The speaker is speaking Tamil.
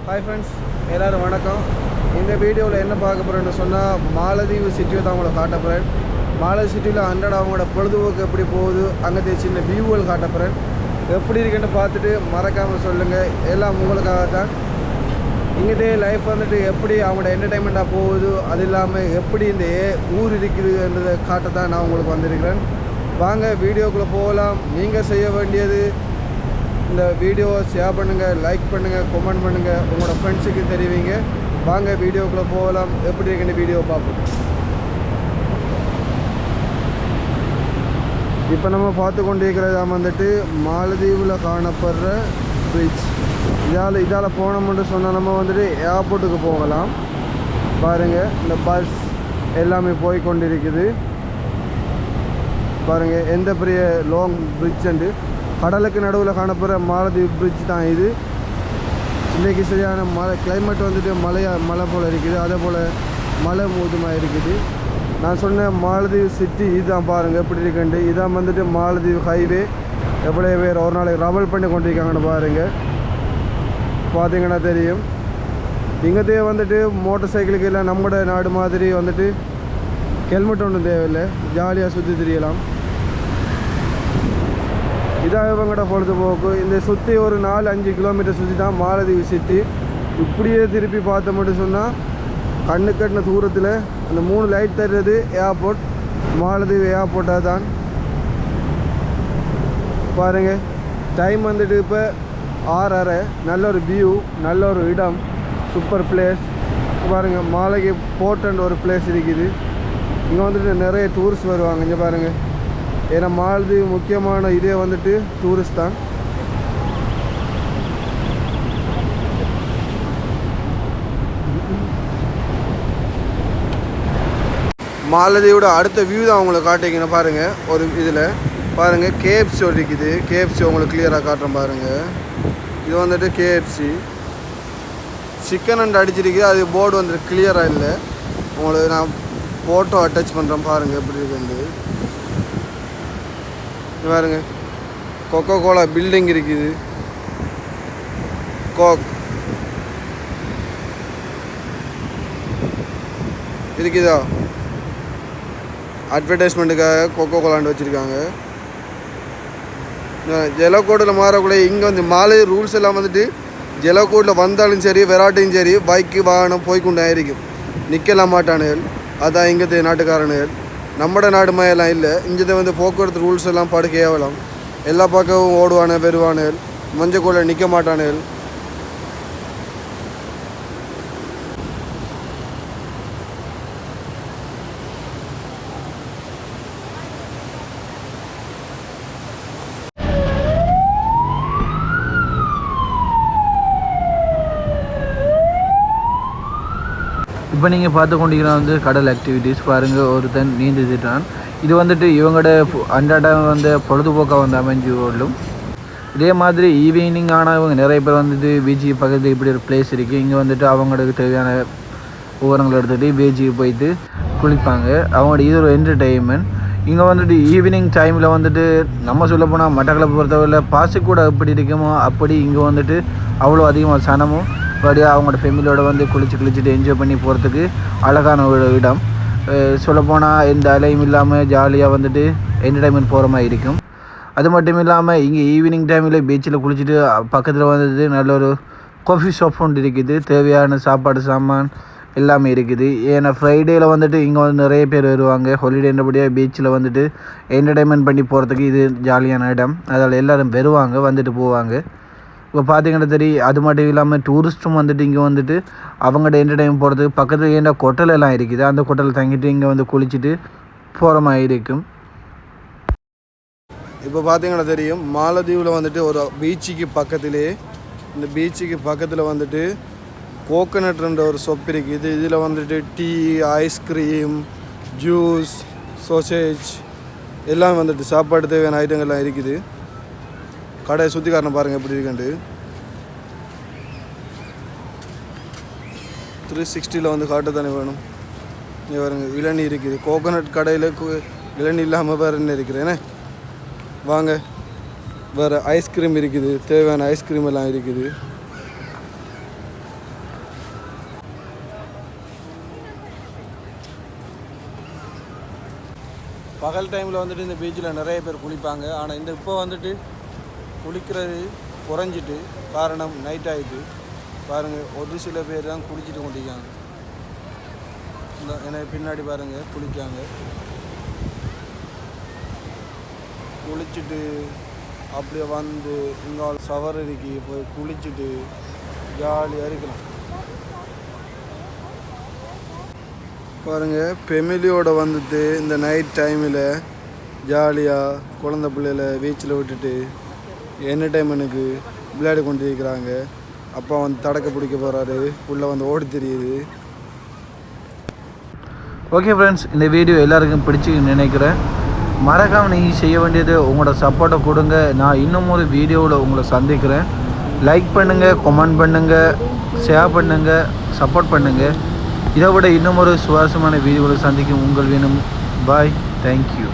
ஹாய் ஃப்ரெண்ட்ஸ், எல்லோரும் வணக்கம். இந்த வீடியோவில் என்ன பார்க்க போகிறேன்னு சொன்னால் மாலதீவு சிட்டியை தான் உங்களை காட்ட போகிறேன். மாலதீவு சிட்டியில் அவங்களோட பொழுதுபோக்கு எப்படி போகுது, அங்கே சின்ன வியூவல் காட்ட போகிறேன். எப்படி இருக்குன்னு பார்த்துட்டு மறக்காமல் சொல்லுங்கள். எல்லாம் உங்களுக்காக தான். இங்கே லைஃப் வந்துட்டு எப்படி அவங்களோட என்டர்டைன்மெண்ட்டாக போகுது, அது இல்லாமல் எப்படி இந்த ஊர் இருக்குதுன்றதை காட்ட தான் நான் உங்களுக்கு வந்திருக்கிறேன். வாங்க வீடியோக்குள்ளே போகலாம். நீங்கள் செய்ய வேண்டியது இந்த வீடியோவை ஷேர் பண்ணுங்கள், லைக் பண்ணுங்கள், கமெண்ட் பண்ணுங்கள், உங்களோட ஃப்ரெண்ட்ஸுக்கு தெரிவிங்க. வாங்க வீடியோக்குள்ளே போகலாம். எப்படி இருக்குன்னு வீடியோ பார்ப்போம். இப்போ நம்ம பார்த்து கொண்டிருக்கிறதா வந்துட்டு மாலதீவில் காணப்படுற பீச். இதால் போனோம்னு சொன்னால் நம்ம வந்துட்டு ஏர்போர்ட்டுக்கு போகலாம். பாருங்கள், இந்த பஸ் எல்லாமே போய் கொண்டிருக்குது. பாருங்கள், எந்த பெரிய லாங் பிரிட்ஜ் கடலுக்கு நடுவில் காணப்படுற மாலதீவு பிரிட்ஜ் தான் இது. இன்றைக்கி சரியான மழை, கிளைமேட் வந்துட்டு மழை போல் இருக்குது, அதே போல் மழை மூதுமாக இருக்குது. நான் சொன்ன மாலதீவு சிட்டி இதுதான். பாருங்கள் எப்படி இருக்குண்டு. இதான் வந்துட்டு மாலதீவு ஹைவே. எவ்வளோ பேர் ஒரு நாளைக்கு ட்ராவல் பண்ணி கொண்டிருக்காங்கன்னு பாருங்கள். பார்த்தீங்கன்னா தெரியும். இங்கே வந்துட்டு மோட்டர் சைக்கிளுக்கு இல்லை, நம்மளோட நாடு மாதிரி வந்துட்டு ஹெல்மெட் ஒன்றும் தேவையில்லை, ஜாலியாக சுற்றி திரியலாம். இதாக இவங்கட பொழுதுபோக்கு. இந்த சுற்றி ஒரு 4-5 கிலோமீட்டர் சுற்றி தான் மாலதீவு சிட்டி. இப்படியே திருப்பி பார்த்த மட்டும் சொன்னால் கண்ணு கட்டின தூரத்தில் அந்த 3 லைட் தர்றது ஏர்போர்ட், மாலதீவு ஏர்போர்ட்டாக தான். பாருங்கள், டைம் வந்துட்டு இப்போ 6:30. நல்ல ஒரு வியூ, நல்ல ஒரு இடம், சூப்பர் பிளேஸ். பாருங்கள், மாலைக்கு போர்ட் ஒரு பிளேஸ் இருக்குது. இங்கே வந்துட்டு நிறைய டூரிஸ்ட் வருவாங்க. இங்கே பாருங்கள், ஏன்னா மாலதீவு முக்கியமான இதே வந்துட்டு டூரிஸ்ட் தான். மாலதீவோட அடுத்த வியூ தான் உங்களுக்கு காட்டிங்கன்னா பாருங்கள். ஒரு இதில் பாருங்கள், கேஎஃப்சி இருக்குது. கேஎஃப்சி உங்களுக்கு கிளியராக காட்டுறேன் பாருங்கள். இது வந்துட்டு கேஎஃப்சி சிக்கன் அண்ட் அடிச்சிருக்கு. அது போர்டு வந்துட்டு கிளியராக இல்லை. உங்களுக்கு நான் ஃபோட்டோ அட்டாச் பண்ணுறேன் பாருங்கள் எப்படி இருக்குது. பாருங்க, கொக்கோ கோலா பில்டிங் இருக்குது. கோக் இருக்குதா, அட்வர்டைஸ்மெண்ட்டுக்காக கொக்கோ கோலாண்டு வச்சுருக்காங்க. ஜெலக்கோட்டில் மாறக்குள்ளே இங்கே வந்து மாலை ரூல்ஸ் எல்லாம் வந்துட்டு ஜெலக்கோட்டில் வந்தாலும் சரி, விராட்டையும் சரி, பைக்கு வாகனம் போய்கொண்டாயிருக்கும், நிற்கலாம் மாட்டானுகள். அதான் இங்கே நாட்டுக்காரனுகள். நம்மட நாடு மாதிரிலாம் இல்லை. இங்கே வந்து போக்குவரத்து ரூல்ஸ் எல்லாம் படு கேவலம். எல்லா பக்கமும் ஓடுவானு பெறுவானுகள், மஞ்சக்கூட நிற்க மாட்டானுகள். இப்போ நீங்கள் பார்த்து கொண்டிருக்கிற வந்து கடல் ஆக்டிவிட்டீஸ். பாருங்கள், ஒருத்தன் நீந்துட்டான். இது வந்துட்டு இவங்களோட அன்றாடம் வந்து பொழுதுபோக்காக வந்து அமைஞ்சு கொள்ளும். இதே மாதிரி ஈவினிங் ஆனால் இவங்க நிறைய பேர் வந்துட்டு பீச்சுக்கு பக்கத்தில் இப்படி ஒரு பிளேஸ் இருக்குது. இங்கே வந்துட்டு அவங்களுக்கு தேவையான உரங்களை எடுத்துகிட்டு பீச்சுக்கு போயிட்டு குளிப்பாங்க. அவங்களோட இது ஒரு என்டர்டெயின்மெண்ட். இங்கே வந்துட்டு ஈவினிங் டைமில் வந்துட்டு நம்ம சொல்ல போனால் மட்டக்களப்பு பொறுத்தவரையில் பாசி கூட எப்படி இருக்குமோ அப்படி இங்கே வந்துட்டு அவ்வளோ அதிகமாக சனமும் அப்படியே அவங்களோட ஃபேமிலியோட வந்து குளிச்சுட்டு என்ஜாய் பண்ணி போகிறதுக்கு அழகான ஒரு இடம். சொல்லப்போனால் எந்த அலையும் இல்லாமல் ஜாலியாக வந்துட்டு என்டர்டைன்மெண்ட் போகிற மாதிரி இருக்கும். அது மட்டும் இல்லாமல் இங்கே ஈவினிங் டைமில் பீச்சில் குளிச்சுட்டு பக்கத்தில் வந்துட்டு நல்ல ஒரு காஃபி ஷாப் ஒன்று இருக்குது. தேவையான சாப்பாடு சாமான் எல்லாமே இருக்குது. ஏன்னா ஃப்ரைடேயில் வந்துட்டு இங்கே வந்து நிறைய பேர் வருவாங்க. ஹாலிடேன்றபடியாக பீச்சில் வந்துட்டு என்டர்டைன்மெண்ட் பண்ணி போகிறதுக்கு இது ஜாலியான இடம். அதில் எல்லோரும் வருவாங்க, வந்துட்டு போவாங்க. இப்போ பார்த்தீங்கன்னா தெரியும். அது மட்டும் இல்லாமல் டூரிஸ்ட்டும் வந்துட்டு இங்கே வந்துட்டு அவங்கள்ட்ட என்டர்டைன் போகிறதுக்கு பக்கத்தில் ஏன்னா கொட்டல் எல்லாம் இருக்குது. அந்த கொட்டலில் தங்கிட்டு இங்கே வந்து குளிச்சுட்டு போகிற மாதிரி இருக்கும். இப்போ பார்த்தீங்கன்னா தெரியும், மாலதீவில் வந்துட்டு ஒரு பீச்சுக்கு பக்கத்திலே, இந்த பீச்சுக்கு பக்கத்தில் வந்துட்டு கோகனட்ன்ற ஒரு ஷாப் இருக்குது. இதில் வந்துட்டு டீ, ஐஸ்கிரீம், ஜூஸ், சோசேஜ் எல்லாம் வந்துட்டு சாப்பாடு தேவையான ஐட்டங்கள்லாம் இருக்குது. கடையை சுற்றி காரணம் பாருங்கள் எப்படி இருக்குண்டு. 360 வந்து காட்ட தானே வேணும். இங்கே பாருங்க, இளநீ இருக்குது. கோகோனட் கடையில் இளநீ இல்லாமல் வேறு என்ன இருக்கிறேனே. வாங்க, வேறு ஐஸ்கிரீம் இருக்குது, தேவையான ஐஸ்கிரீம் எல்லாம் இருக்குது. பகல் டைமில் வந்துட்டு இந்த பீச்சில் நிறைய பேர் குளிப்பாங்க. ஆனால் இப்போ வந்துட்டு குளிக்கிறது குறைஞ்சிட்டு, காரணம் நைட் ஆகிட்டு. பாருங்கள், ஒரு சில பேர் தான் குளிச்சுட்டு கொண்டிருக்காங்க. இந்த எனக்கு பின்னாடி பாருங்கள் குளிக்காங்க. குளிச்சுட்டு அப்படியே வந்து இங்கே சவரடிக்கு போய் குளிச்சுட்டு ஜாலியாக இருக்கலாம். பாருங்கள், ஃபெமிலியோடு வந்துட்டு இந்த நைட் டைமில் ஜாலியாக குழந்தை பிள்ளைகளை பீச்சில் விட்டுட்டு என்டர்டைன்மெண்ட்டுக்கு விளையாடி கொண்டு இருக்கிறாங்க. அப்பா வந்து தடக்க பிடிக்க போகிறாரு, உள்ளே வந்து ஓடி தெரியுது. ஓகே ஃப்ரெண்ட்ஸ், இந்த வீடியோ எல்லாருக்கும் பிடிச்சி நினைக்கிறேன். மறக்காமல் நீங்கள் செய்ய வேண்டியது உங்களோட சப்போர்ட்டை கொடுங்க. நான் இன்னும் ஒரு வீடியோவில் உங்களை சந்திக்கிறேன். லைக் பண்ணுங்கள், கமெண்ட் பண்ணுங்கள், ஷேர் பண்ணுங்கள், சப்போர்ட் பண்ணுங்கள். இதை விட இன்னும் ஒரு சுவாரஸ்யமான வீடியோவில் சந்திக்கும் உங்கள் வேணும். பாய், தேங்க்யூ.